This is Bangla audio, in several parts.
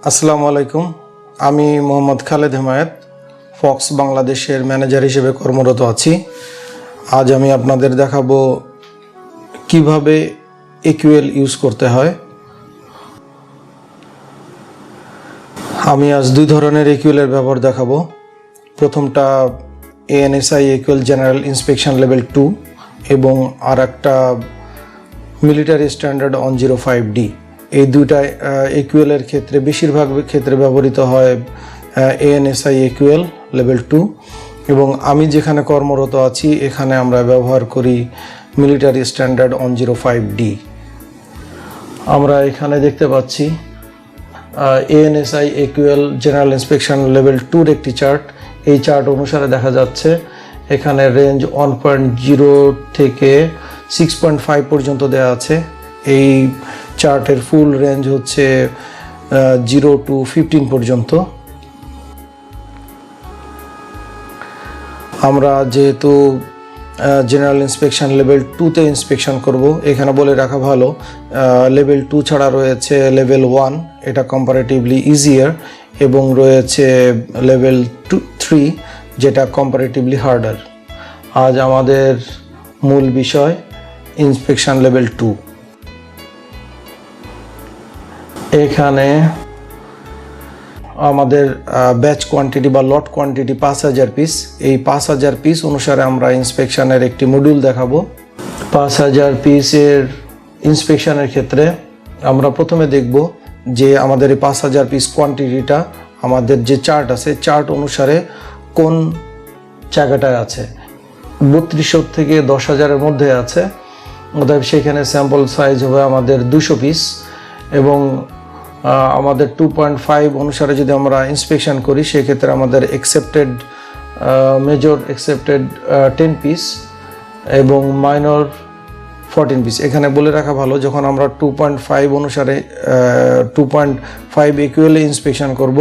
আসসালামু আলাইকুম। আমি মোহাম্মদ খালেদ হেমায়েত ফক্স বাংলাদেশের ম্যানেজার হিসেবে কর্মরত আছি। আজ আমি আপনাদের দেখাবো কিভাবে AQL ইউজ করতে হয়। আমি আজ দুই ধরনের AQL এর ব্যবহার দেখাবো। প্রথমটা ANSI AQL general inspection level 2 এবং আর একটা মিলিটারি স্ট্যান্ডার্ড 105D। এই দুইটা AQL এর ক্ষেত্রে বেশিরভাগ ক্ষেত্রে ব্যবহৃত হয় ANSI AQL লেভেল 2 এবং আমি যেখানে কর্মরত আছি এখানে আমরা ব্যবহার করি মিলিটারি স্ট্যান্ডার্ড 105D। আমরা এখানে দেখতে পাচ্ছি ANSI AQL general inspection level 2 এর একটি চার্ট। এই চার্ট অনুসারে দেখা যাচ্ছে এখানে রেঞ্জ 1.0 থেকে 6.5 পর্যন্ত দেওয়া আছে। এই চার্টের ফুল রেঞ্জ হচ্ছে 0 to 15 পর্যন্ত। আমরা যেহেতু জেনারেল ইন্সপেকশন লেভেল 2তে ইন্সপেকশন করব, এখানে বলে রাখা ভালো লেভেল 2 ছাড়া রয়েছে লেভেল 1, এটা কম্পারেটিভলি ইজিয়ার, এবং রয়েছে লেভেল 3 যেটা কম্পারেটিভলি হার্ডার। আজ আমাদের মূল বিষয় ইন্সপেকশন লেভেল 2। এখানে আমাদের ব্যাচ কোয়ান্টিটি বা লট কোয়ান্টিটি 5000 পিস। এই 5000 পিস অনুসারে আমরা ইন্সপেকশনের একটি মডিউল দেখাবো। 5000 পিসের ইন্সপেকশনের ক্ষেত্রে আমরা প্রথমে দেখব যে আমাদের এই 5000 পিস কোয়ান্টিটিটা আমাদের যে চার্ট আছে চার্ট অনুসারে কোন জায়গাটায় আছে। 3200 থেকে 10000-এর মধ্যে আছে, অতএব সেখানে স্যাম্পল সাইজ হবে আমাদের 200 পিস এবং আমাদের 2.5 অনুসারে যদি আমরা ইন্সপেকশন করি সেক্ষেত্রে আমাদের অ্যাকসেপ্টেড মেজর অ্যাকসেপ্টেড 10 পিস এবং মাইনর 14 পিস। এখানে বলে রাখা ভালো যখন আমরা 2.5 অনুসারে 2.5 AQL এ ইন্সপেকশন করব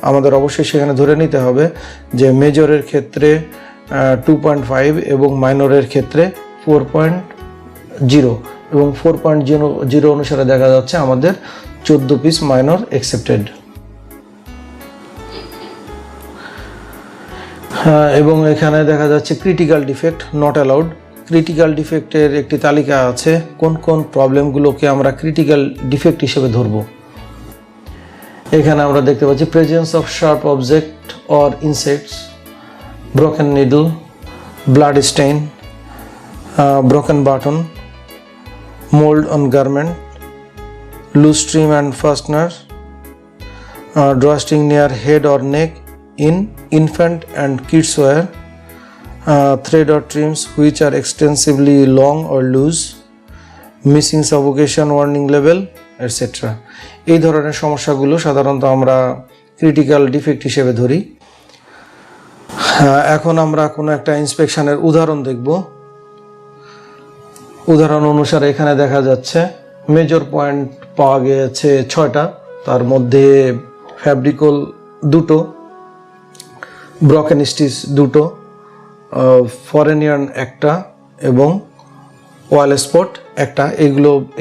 আমাদের অবশ্যই সেখানে ধরে নিতে হবে যে মেজরের ক্ষেত্রে 2.5 এবং মাইনরের ক্ষেত্রে 4.0 এবং 4.0 অনুসারে দেখা যাচ্ছে আমাদের 14 পিস মাইনর অ্যাকসেপ্টেড। এবং এখানে দেখা যাচ্ছে critical defect not allowed. Critical ডিফেক্টের একটি তালিকা আছে, কোন কোন প্রবলেমগুলোকে আমরা ক্রিটিক্যাল ডিফেক্ট হিসেবে ধরব। এখানে আমরা দেখতে পাচ্ছি presence of sharp object or insects, broken needle, blood stain, broken button, mold on garment, loose trim and fastener, drawstring near head or neck in infant and kids wear, thread or trims which are extensively long or loose, missing suffocation warning level, etc. এই ধরনের সমস্যাগুলো সাধারণত আমরা ক্রিটিক্যাল ডিফেক্ট হিসেবে ধরি। এখন আমরা কোনো একটা ইন্সপেকশনের উদাহরণ দেখব। উদাহরণ অনুসারে এখানে দেখা যাচ্ছে মেজর পয়েন্ট পাওয়া গিয়েছে 6টা, তার মধ্যে ফ্যাব্রিকল 2টো, ব্রকেন স্টিচ 2টো, ফরেনিয়ান 1টা এবং ওয়াল স্পট 1টা।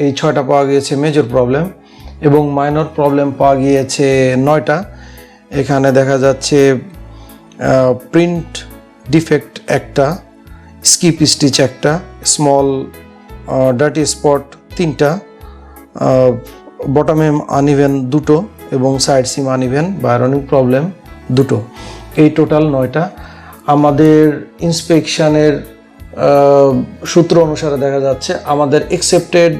এই 6টা পাওয়া গিয়েছে মেজর প্রবলেম এবং মাইনর প্রবলেম পাওয়া গিয়েছে 9টা। এখানে দেখা যাচ্ছে প্রিন্ট ডিফেক্ট 1টা, স্কিপ স্টিচ 1টা, স্মল ডার্টি স্পট 3টা, বটম হেম আনইভেন 2টো এবং সাইড সিম আনইভেন বা আয়রনিং প্রবলেম 2টো। এই টোটাল 9টা। আমাদের ইন্সপেকশনের সূত্র অনুসারে দেখা যাচ্ছে আমাদের অ্যাকসেপ্টেড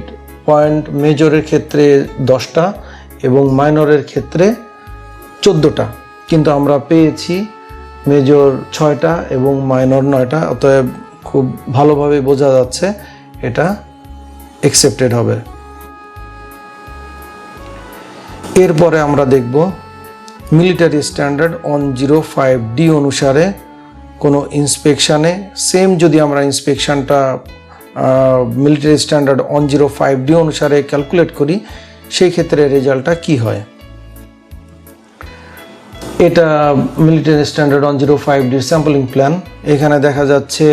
পয়েন্ট মেজরের ক্ষেত্রে 10টা এবং মাইনরের ক্ষেত্রে 14টা, কিন্তু আমরা পেয়েছি মেজর 6টা এবং মাইনর 9টা, অতএব খুব ভালোভাবে বোঝা যাচ্ছে এটা অ্যাকসেপ্টেড হবে। এরপরে আমরা দেখব মিলিটারি স্ট্যান্ডার্ড 105D অনুসারে কোনো ইন্সপেকশানে সেম যদি আমরা ইন্সপেকশনটা মিলিটারি স্ট্যান্ডার্ড 105D অনুসারে ক্যালকুলেট করি সেই ক্ষেত্রে রেজাল্টটা কি হয়। এটা military standard 105D sampling plan. এখানে দেখা যাচ্ছে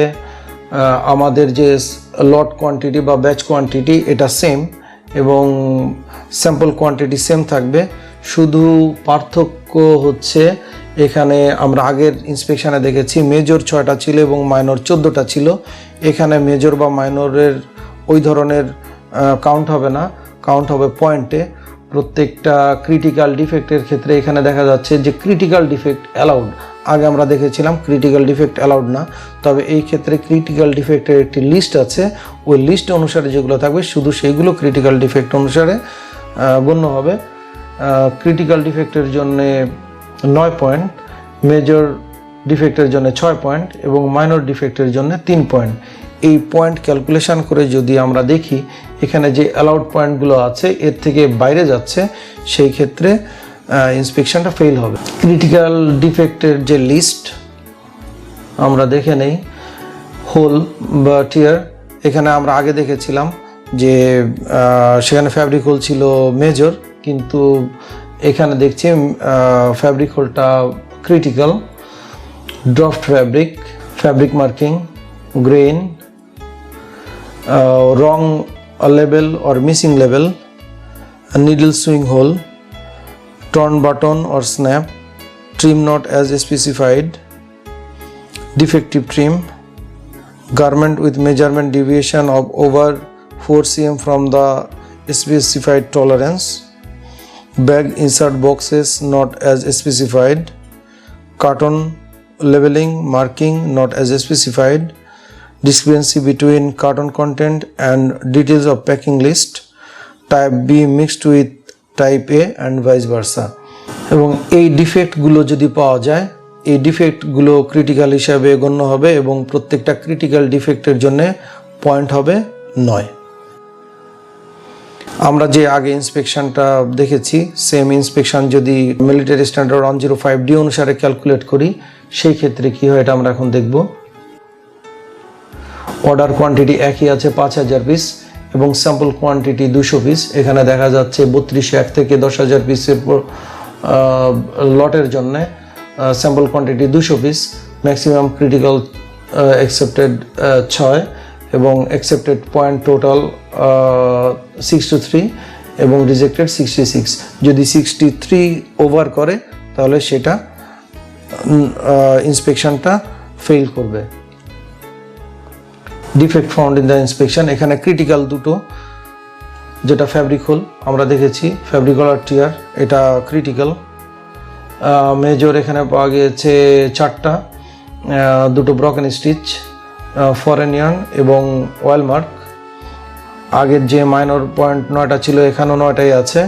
আমাদের যে লট কোয়ান্টিটি বা ব্যাচ কোয়ান্টিটি এটা সেম এবং স্যাম্পল কোয়ান্টিটি সেম থাকবে, শুধু পার্থক্য হচ্ছে এখানে আমরা আগের ইন্সপেকশানে দেখেছি মেজর 6টা ছিল এবং মাইনর 14টা ছিল। এখানে মেজর বা মাইনরের ওই ধরনের কাউন্ট হবে না, কাউন্ট হবে পয়েন্টে। প্রত্যেকটা ক্রিটিক্যাল ডিফেক্টের ক্ষেত্রে এখানে দেখা যাচ্ছে যে ক্রিটিক্যাল ডিফেক্ট অ্যালাউড। আগে আমরা দেখেছিলাম ক্রিটিক্যাল ডিফেক্ট অ্যালাউড না, তবে এই ক্ষেত্রে ক্রিটিক্যাল ডিফেক্টের একটি লিস্ট আছে, ওই লিস্ট অনুসারে যেগুলো থাকবে শুধু সেইগুলো ক্রিটিক্যাল ডিফেক্ট অনুসারে গণ্য হবে। ক্রিটিক্যাল ডিফেক্টের জন্য 9 পয়েন্ট, মেজর ডিফেক্টের জন্য 6 পয়েন্ট এবং মাইনর ডিফেক্টের জন্য 3 পয়েন্ট। এই পয়েন্ট ক্যালকুলেশন করে যদি আমরা দেখি এখানে যে অ্যালাউড পয়েন্টগুলো আছে এর থেকে বাইরে যাচ্ছে, সেই ক্ষেত্রে ইন্সপেকশনটা ফেল হবে। ক্রিটিক্যাল ডিফেক্টের যে লিস্ট আমরা দেখে নেই, হোল বা টিয়ার। এখানে আমরা আগে দেখেছিলাম যে সেখানে ফ্যাব্রিক হোল ছিল মেজর, কিন্তু এখানে দেখছি ফ্যাব্রিক হোলটা critical. Draft fabric, fabric marking, grain, wrong label or missing label, a needle swing hole, torn button or snap, trim not as specified, defective trim, garment with measurement deviation of over 4 cm from the specified tolerance, bag insert boxes not as specified, carton labeling marking not as specified, discrepancy between carton content and details of packing list, type B mixed with type A and vice versa। এবং এই ডিফেক্টগুলো যদি পাওয়া যায়, এই ডিফেক্টগুলো ক্রিটিক্যাল হিসাবে গণ্য হবে এবং প্রত্যেকটা ক্রিটিক্যাল ডিফেক্টের জন্য পয়েন্ট হবে 9। আমরা যে আগে ইন্সপেকশনটা দেখেছি সেম ইন্সপেকশন যদি মিলিটারি স্ট্যান্ডার্ড 105D অনুসারে ক্যালকুলেট করি, সেই ক্ষেত্রে কি হয় এটা আমরা এখন দেখব। অর্ডার কোয়ান্টিটি একই আছে 5000 পিস এবং স্যাম্পল কোয়ান্টিটি 200 পিস। এখানে দেখা যাচ্ছে 3201 থেকে 10000 পিসের লটের জন্য sample quantity 200 piece, maximum critical accepted 6 এবং অ্যাকসেপ্টেড পয়েন্ট টোটাল 63 এবং রিজেক্টেড 66। যদি 63 ওভার করে তাহলে সেটা ইন্সপেকশনটা ফেল করবে। Defect found in the inspection, এখানে ক্রিটিক্যাল দুটো, যেটা ফ্যাব্রিক হোল আমরা দেখেছি, ফ্যাব্রিক হোল আর টিয়ার, এটা ক্রিটিক্যাল। মেজর এখানে পাওয়া গিয়েছে 4টা, দুটো ব্রকেন স্টিচ, ফরেন ইয়ার্ন এবং অয়েল মার্ক। আগের যে মাইনর পয়েন্ট 9টা ছিল এখানেও 9টাই আছে।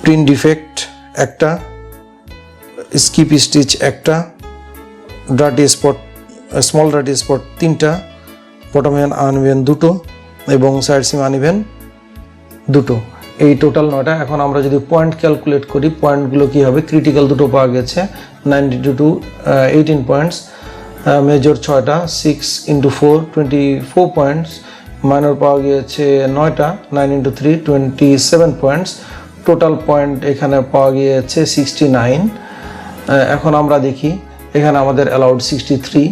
প্রিন্ট ডিফেক্ট একটা, স্কিপ স্টিচ একটা, dirty spot, small dirty spot 3টা, বটম হ্যান্ড আনইভেন 2টো এবং সাইড সিম আনইভেন 2টো। এই টোটাল 9টা। এখন আমরা যদি পয়েন্ট ক্যালকুলেট করি, পয়েন্টগুলো কী হবে, ক্রিটিক্যাল 2টো পাওয়া গেছে 92 to 18 পয়েন্টস, মেজর 6টা 6 into 4 24 পয়েন্টস, মাইনর পাওয়া গিয়েছে 9টা 9 into 3 27 পয়েন্টস। টোটাল পয়েন্ট এখানে পাওয়া গিয়েছে 69। এখন আমরা দেখি এখানে আমাদের অ্যালাউড 63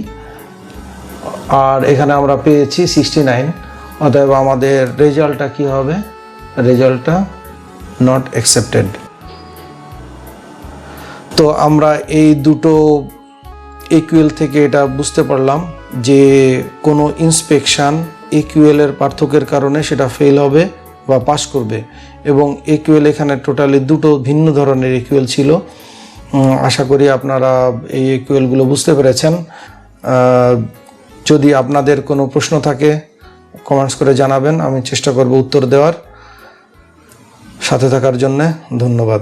আর এখানে আমরা পেয়েছি 69, অতএব আমাদের রেজাল্টটা কি হবে, রেজাল্টটা নট অ্যাকসেপ্টেড। তো আমরা এই দুটো AQL থেকে এটা বুঝতে পারলাম যে কোনো ইন্সপেকশান AQL এর পার্থক্যের কারণে সেটা ফেল হবে বা পাস করবে, এবং AQL এখানে টোটালি দুটো ভিন্ন ধরনের AQL ছিল। আশা করি আপনারা এই AQLগুলো বুঝতে পেরেছেন। যদি আপনাদের কোনো প্রশ্ন থাকে কমেন্টস করে জানাবেন, আমি চেষ্টা করব উত্তর দেওয়ার। সাথে থাকার জন্য ধন্যবাদ।